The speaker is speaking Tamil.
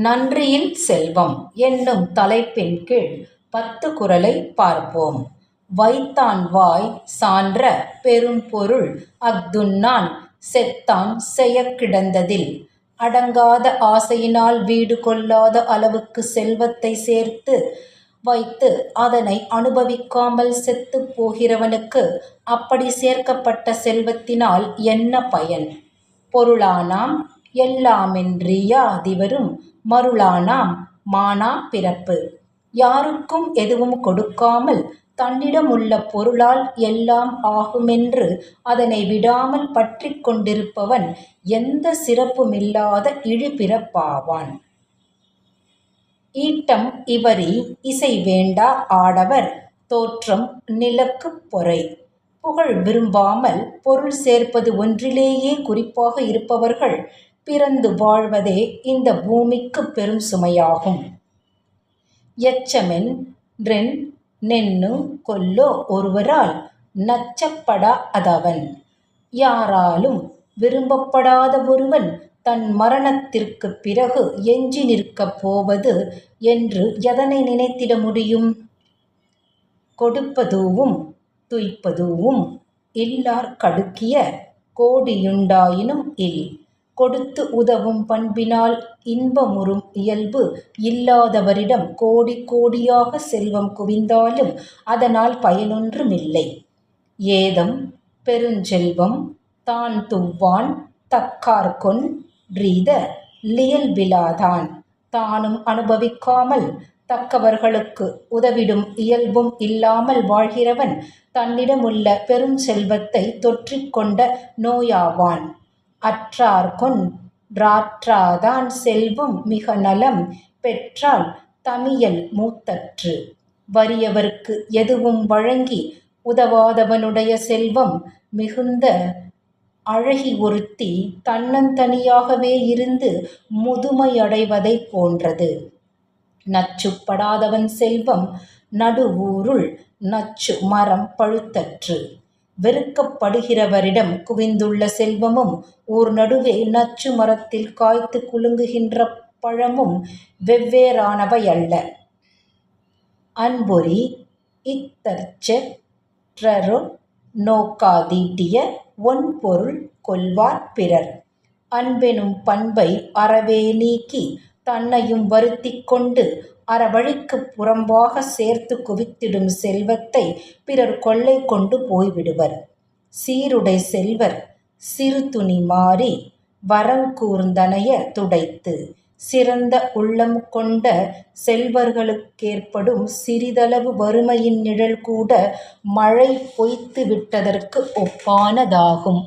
நன்றியில் செல்வம் என்னும் தலைப்பின் கீழ் 10 குறளை பார்ப்போம். வைத்தான் வாய் சான்ற பெரும்பொருள் அஃதுண்ணான் செத்தான் செயக்கிடந்ததில். அடங்காத ஆசையினால் வீடு கொள்ளாத அளவுக்கு செல்வத்தை சேர்த்து வைத்து அதனை அனுபவிக்காமல் செத்துப் போகிறவனுக்கு அப்படி சேர்க்கப்பட்ட செல்வத்தினால் என்ன பயன்? பொருளானாம் எல்லாமின்றியாதிவரும் மருளானாம் மாணாப் பிறப்பு. யாருக்கும் எதுவும் கொடுக்காமல் தன்னிடமுள்ள பொருளால் எல்லாம் ஆகுமென்று அதனை விடாமல் பற்றிக் கொண்டிருப்பவன் எந்த சிறப்புமில்லாத இழிபிறப்பாவான். ஈட்டம் இவரி இசை வேண்டா ஆடவர் தோற்றம் நிலக்குப் பொறை. புகழ் விரும்பாமல் பொருள் சேர்ப்பது ஒன்றிலேயே குறிப்பாக இருப்பவர்கள் பிறந்து வாழ்வதே இந்த பூமிக்குப் பெரும் சுமையாகும். எச்சமென்றென் நென்னு கொல்லோ ஒருவரால் நச்சப்படா அதவன். யாராலும் விரும்பப்படாத ஒருவன் தன் மரணத்திற்குப் பிறகு எஞ்சி நிற்கப் போவது என்று எதனை நினைத்திட முடியும்? கொடுப்பதூவும் துய்ப்பதூவும் இல்லார் கடுக்கிய கோடியுண்டாயினும் இல். கொடுத்து உதவும் பண்பினால் இன்பமுறும் இயல்பு இல்லாதவரிடம் கோடி கோடியாக செல்வம் குவிந்தாலும் அதனால் பயனொன்றுமில்லை. ஏதம் பெருஞ்செல்வம் தான் துவ்வான் தக்கார்கொன் றீத லியல்பிலாதான். தானும் அனுபவிக்காமல் தக்கவர்களுக்கு உதவிடும் இயல்பும் இல்லாமல் வாழ்கிறவன் தன்னிடமுள்ள பெரும் செல்வத்தை தொற்றிக் கொண்ட நோயாவான். அற்றார்கொன் றாற்றாதான் செல்வம் மிக நலம் பெற்றால் தமியல் மூத்தற்று. வறியவர்க்கு எதுவும் வழங்கி உதவாதவனுடைய செல்வம் மிகுந்த அழகி ஒருத்தி தன்னந்தனியாகவே இருந்து முதுமையடைவதைப் போன்றது. நச்சுப்படாதவன் செல்வம் நடுவூருள் நச்சு மரம் பழுத்தற்று. வெறுக்கப்படுகிறவரிடம் குவிந்துள்ள செல்வமும் ஊர் நடுவே நச்சு மரத்தில் காய்த்து குலுங்குகின்ற பழமும் வெவ்வேறானவையல்ல. அன்பொறி இத்தற்செற்றொ நோக்காதீட்டிய ஒன்பொருள் கொள்வார் பிறர். அன்பெனும் பண்பை அறவே நீக்கி தன்னையும் வருத்திக் கொண்டு அறவழிக்குப் புறம்பாக சேர்த்து குவித்திடும் செல்வத்தை பிறர் கொள்ளை கொண்டு போய்விடுவர். சீருடை செல்வர் சிறு துணி மாறி வரங்கூர்ந்தனைய துடைத்து. சிறந்த உள்ளம் கொண்ட செல்வர்களுக்கேற்படும் சிறிதளவு வறுமையின் நிழல் கூட மழை பொய்த்து விட்டதற்கு ஒப்பானதாகும்.